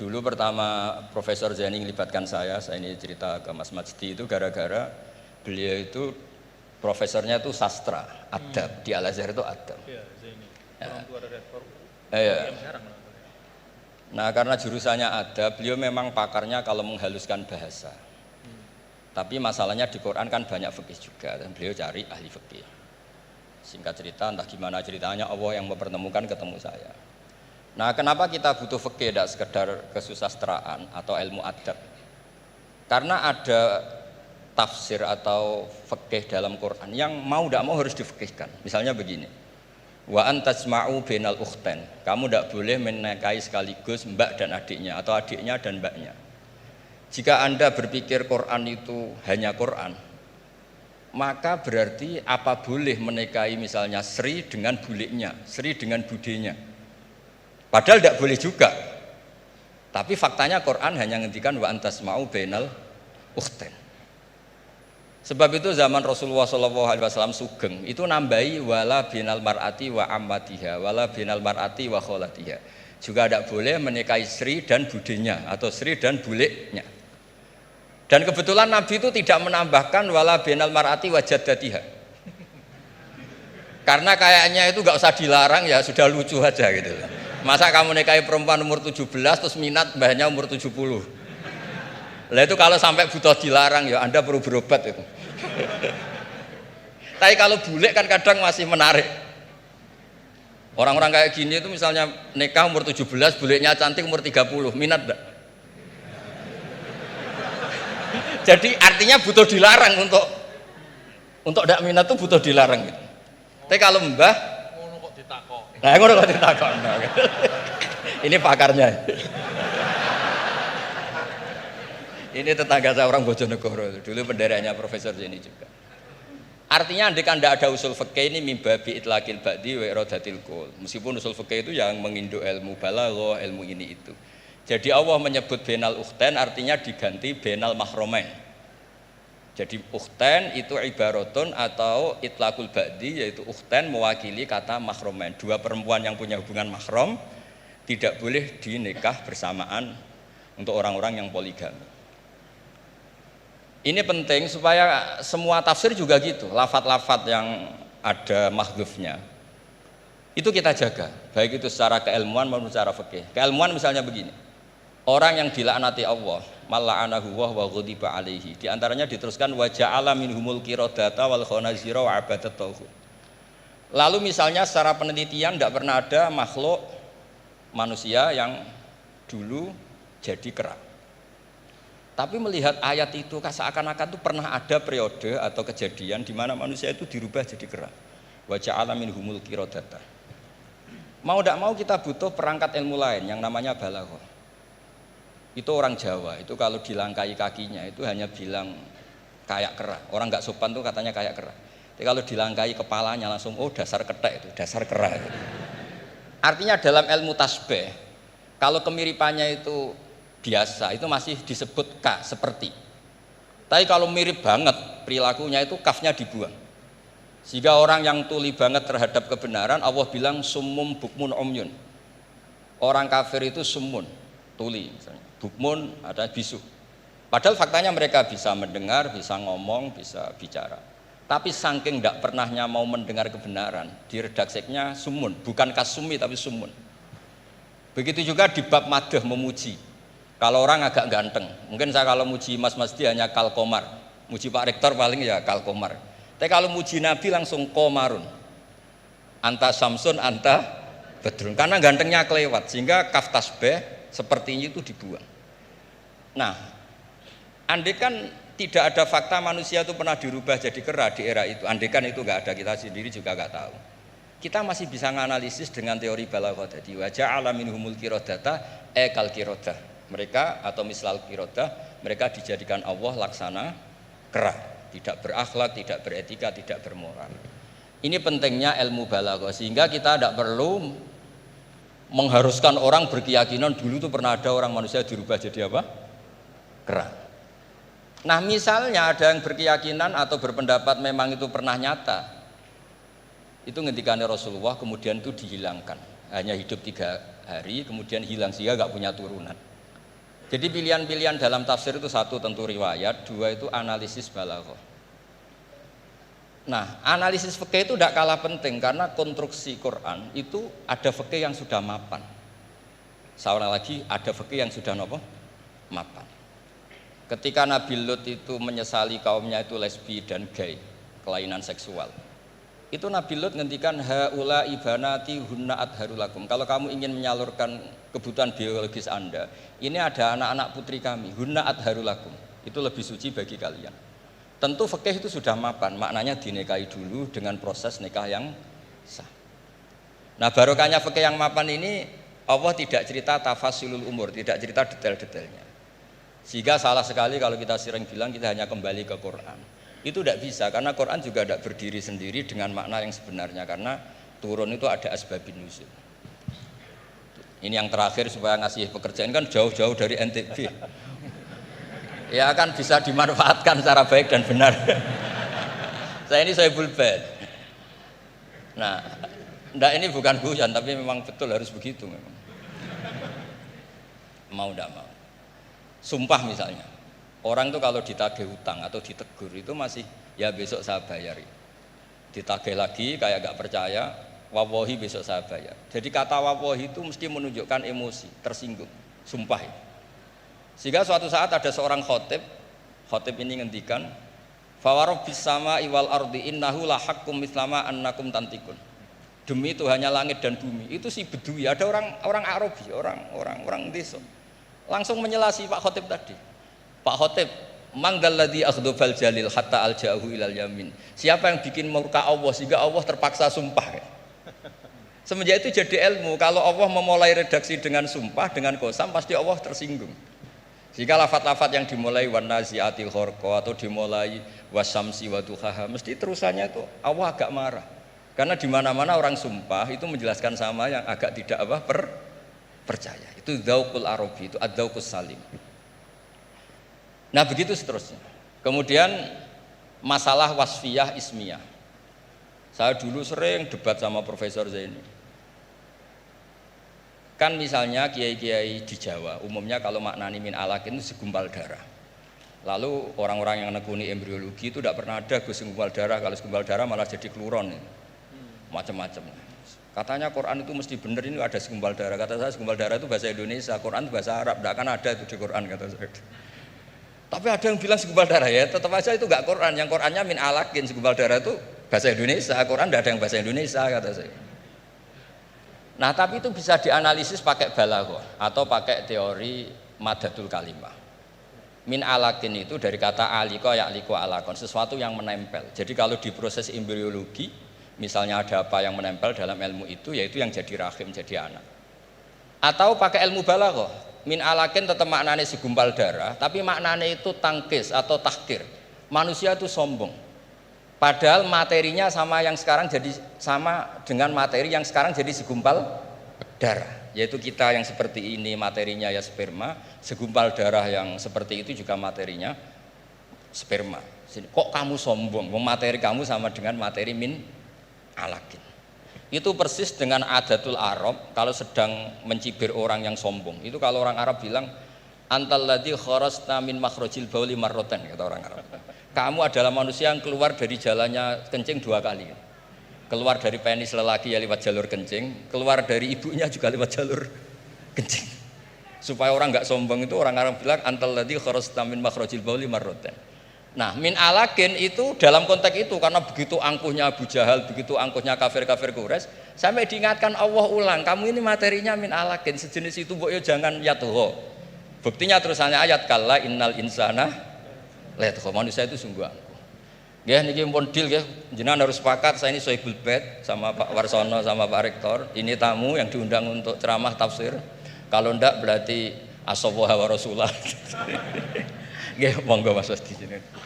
Dulu pertama Profesor Zaini melibatkan saya ini cerita ke Mas Majdi itu gara-gara beliau itu profesornya itu sastra, adab, di Al-Azhar itu adab. Iya, Zaini. Orang tua dari rektor. Nah, karena jurusannya adab, beliau memang pakarnya kalau menghaluskan bahasa. Tapi masalahnya di Quran kan banyak fikih juga dan beliau cari ahli fikih. Singkat cerita, entah gimana ceritanya Allah yang mempertemukan ketemu saya. Nah, kenapa kita butuh fikih, tidak sekedar kesusastraan atau ilmu adab? Karena ada tafsir atau fikih dalam Quran yang mau tidak mau harus difikihkan. Misalnya begini, wa antasma'u bainal ukhtain, kamu tidak boleh menikahi sekaligus mbak dan adiknya atau adiknya dan mbaknya. Jika Anda berpikir Quran itu hanya Quran, maka berarti apa boleh menikahi misalnya Sri dengan buliknya, Sri dengan budenya. Padahal tidak boleh juga. Tapi faktanya Quran hanya ngendikan wa antasma'u bainal ukhtain. Sebab itu zaman Rasulullah SAW sugeng itu nambahi wala binal mar'ati wa ammatiha wala binal mar'ati wa kholatiha. Juga tidak boleh menikahi Sri dan budenya atau Sri dan buliknya. Dan kebetulan Nabi itu tidak menambahkan wala binal mar'ati wa jaddatiha. Karena kayaknya itu nggak usah dilarang, ya sudah lucu aja gitu. Masa kamu nikahi perempuan umur 17 terus minat mbahnya umur 70. Lah itu kalau sampai butuh dilarang ya Anda perlu berobat itu. Tapi kalau bule kan kadang masih menarik. Orang-orang kayak gini itu misalnya nikah umur 17, bulenya cantik umur 30, minat enggak? Jadi artinya butuh dilarang untuk enggak minat tuh butuh dilarang gitu. Tapi kalau mbah Ngono kok ditakok. nah ngono kok ditakon. Ini pakarnya. Ini tetangga saya orang Bojonegoro, dulu benderanya Profesor Zaini juga. Artinya andai kan tidak ada usul fikih ini mimbabi itlaqil ba'di wa iradatil qul. Meskipun usul fikih itu yang menginduk ilmu balaghah, ilmu ini itu. Jadi Allah menyebut bainal ukhtain artinya diganti bainal mahromain. Jadi ukhtain itu ibaratun atau itlaqul ba'di, yaitu ukhtain mewakili kata mahromain. Dua perempuan yang punya hubungan mahram tidak boleh dinikah bersamaan untuk orang-orang yang poligami. Ini penting supaya semua tafsir juga gitu, lafat-lafat yang ada mahdhufnya itu kita jaga, baik itu secara keilmuan maupun secara fikih. Keilmuan misalnya begini, orang yang dilaknati Allah, mal'anahu wa ghadiba alaihi, di antaranya diteruskan wa ja'ala minhumul qiradata wal khanazira wa abadat tauhid. Lalu misalnya secara penelitian tidak pernah ada makhluk manusia yang dulu jadi kera. Tapi melihat ayat itu seakan-akan itu pernah ada periode atau kejadian di mana manusia itu dirubah jadi kera. Wa ja'ala minhumul qiradata. Mau tidak mau kita butuh perangkat ilmu lain yang namanya balaghah. Itu orang Jawa, itu kalau dilangkai kakinya itu hanya bilang kayak kera. Orang nggak sopan tuh katanya kayak kera. Tapi kalau dilangkai kepalanya langsung oh dasar ketek itu, dasar kera. Artinya dalam ilmu tasbih, kalau kemiripannya itu biasa itu masih disebut ka seperti. Tapi kalau mirip banget perilakunya itu kafnya dibuang. Sehingga orang yang tuli banget terhadap kebenaran Allah bilang summum bukmun umyun. Orang kafir itu summun, tuli misalnya. Bukmun ada bisu. Padahal faktanya mereka bisa mendengar, bisa ngomong, bisa bicara. Tapi saking tidak pernahnya mau mendengar kebenaran, di redakseknya summun, bukan kasumi tapi summun. Begitu juga di bab madah memuji. Kalau orang agak ganteng, mungkin saya kalau muji Mas Masdi hanya kalkomar, muji Pak Rektor paling ya kalkomar. Tapi kalau muji Nabi langsung komarun, anta samsun, anta bedrun, karena gantengnya kelewat, sehingga kaf tasbih sepertinya itu dibuang. Nah, andai kan tidak ada fakta manusia itu pernah dirubah jadi kera di era itu, andai kan itu nggak ada, kita sendiri juga nggak tahu. Kita masih bisa menganalisis dengan teori balaghah tadi, wa ja'ala minhumul qiradata ekal qiradah. Mereka atau mislal qirodah, mereka dijadikan Allah laksana kera, tidak berakhlak, tidak beretika, tidak bermoral. Ini pentingnya ilmu balaghah, sehingga kita tidak perlu mengharuskan orang berkeyakinan dulu itu pernah ada orang manusia dirubah jadi apa? Kera. Nah misalnya ada yang berkeyakinan atau berpendapat memang itu pernah nyata, itu ngendikannya Rasulullah kemudian itu dihilangkan, hanya hidup 3 hari kemudian hilang sehingga nggak punya turunan. Jadi pilihan-pilihan dalam tafsir itu satu tentu riwayat, dua itu analisis balaghah. Nah, analisis fikih itu tidak kalah penting karena konstruksi Quran itu ada fikih yang sudah mapan. Seorang lagi ada fikih yang sudah mapan. Ketika Nabi Lut itu menyesali kaumnya itu lesbi dan gay, kelainan seksual. Itu Nabi Lut ngendikan haula ibanati hunna adharu lakum. Kalau kamu ingin menyalurkan kebutuhan biologis Anda, ini ada anak-anak putri kami, hunna adharu lakum. Itu lebih suci bagi kalian. Tentu fikih itu sudah mapan, maknanya dinikahi dulu dengan proses nikah yang sah. Nah, barokahnya fikih yang mapan ini Allah tidak cerita tafasilul umur, tidak cerita detail-detailnya. Sehingga salah sekali kalau kita sering bilang kita hanya kembali ke Quran. Itu tidak bisa karena Quran juga tidak berdiri sendiri dengan makna yang sebenarnya karena turun itu ada asbabun nuzul. Ini yang terakhir supaya ngasih pekerjaan kan jauh-jauh dari NTB. Ya kan bisa dimanfaatkan secara baik dan benar. Saya ini Sohibul Bait. Nah, enggak ini bukan guyon tapi memang betul harus begitu memang. Mau enggak mau. Sumpah misalnya. Orang itu kalau ditagih hutang atau ditegur itu masih ya besok saya bayar. Ditagih lagi kayak gak percaya, wawahi besok saya bayar. Jadi kata wawahi itu mesti menunjukkan emosi, tersinggung, sumpah. Sehingga suatu saat ada seorang khotib ini ngendikan, fa warabbis samaa'i wal ardi innahu la haqqum mislama annakum tantikun. Demi Tuhannya langit dan bumi. Itu si Bedui, ada orang Arabi, orang desa. Langsung menyelasi Pak Khotib tadi. Pak Khotib, mangdalladzi akhdhafal jalil hatta alja'ahu ilal yamin. Siapa yang bikin murka Allah sehingga Allah terpaksa sumpah. Semenjak itu jadi ilmu, kalau Allah memulai redaksi dengan sumpah, dengan qasam pasti Allah tersinggung. Jika lafaz-lafaz yang dimulai wan nazi'atil gharqa atau dimulai wasamsi wa duhaha, mesti terusannya itu Allah agak marah. Karena di mana-mana orang sumpah itu menjelaskan sama yang agak tidak percaya. Itu dzauqul arabi, itu adzauqus salim. Nah begitu seterusnya. Kemudian masalah wasfiyah ismiyah. Saya dulu sering debat sama Profesor Zaini. Kan misalnya kiai-kiai di Jawa, umumnya kalau maknani min alakin itu segumpal darah. Lalu orang-orang yang nekuni embriologi itu tidak pernah ada segumpal darah. Kalau segumpal darah malah jadi kluron, macam-macam. Katanya Quran itu mesti benar ini ada segumpal darah. Kata saya segumpal darah itu bahasa Indonesia, Quran itu bahasa Arab. Tidak akan ada itu di Quran kata saya. Tapi ada yang bilang segumpal darah ya, tetap aja itu enggak Quran. Yang Qurannya min alakin, segumpal darah itu bahasa Indonesia. Quran tidak ada yang bahasa Indonesia kata saya. Nah tapi itu bisa dianalisis pakai balaghah atau pakai teori madatul kalimah. Min alakin itu dari kata aliko ya'liko alakon, sesuatu yang menempel. Jadi kalau di proses embriologi, misalnya ada apa yang menempel dalam ilmu itu, yaitu yang jadi rahim, jadi anak. Atau pakai ilmu balaghah. Min alakin tetap maknanya segumpal darah, tapi maknanya itu tangkis atau tahkir. Manusia itu sombong. Padahal materinya sama yang sekarang jadi sama dengan materi yang sekarang jadi segumpal darah. Yaitu kita yang seperti ini materinya ya sperma, segumpal darah yang seperti itu juga materinya sperma. Kok kamu sombong? Materi kamu sama dengan materi min alakin. Itu persis dengan adatul Arab kalau sedang mencibir orang yang sombong. Itu kalau orang Arab bilang antal ladzi kharajta min makhrajil bauli marratan, kata orang Arab. Kamu adalah manusia yang keluar dari jalannya kencing 2 kali. Keluar dari penis lelaki ya lewat jalur kencing, keluar dari ibunya juga lewat jalur kencing. Supaya orang enggak sombong itu orang Arab bilang antal ladzi kharajta min makhrajil bauli marratan. Nah, min alakin itu dalam konteks itu karena begitu angkuhnya Abu Jahal, begitu angkuhnya kafir-kafir Quraisy, sampai diingatkan Allah ulang, kamu ini materinya min alakin, sejenis itu mbok yo jangan yatgha. Buktinya terusannya ayat kalla innal insana la yatgha, manusia itu sungguh angkuh. Nggih niki pun deal nggih, jenengan harus sepakat saya ini Sohibul Bait sama Pak Warsono sama Pak Rektor, ini tamu yang diundang untuk ceramah tafsir. Kalau ndak berarti asawaha wa rasulah. Nggih, monggo Mas di sini.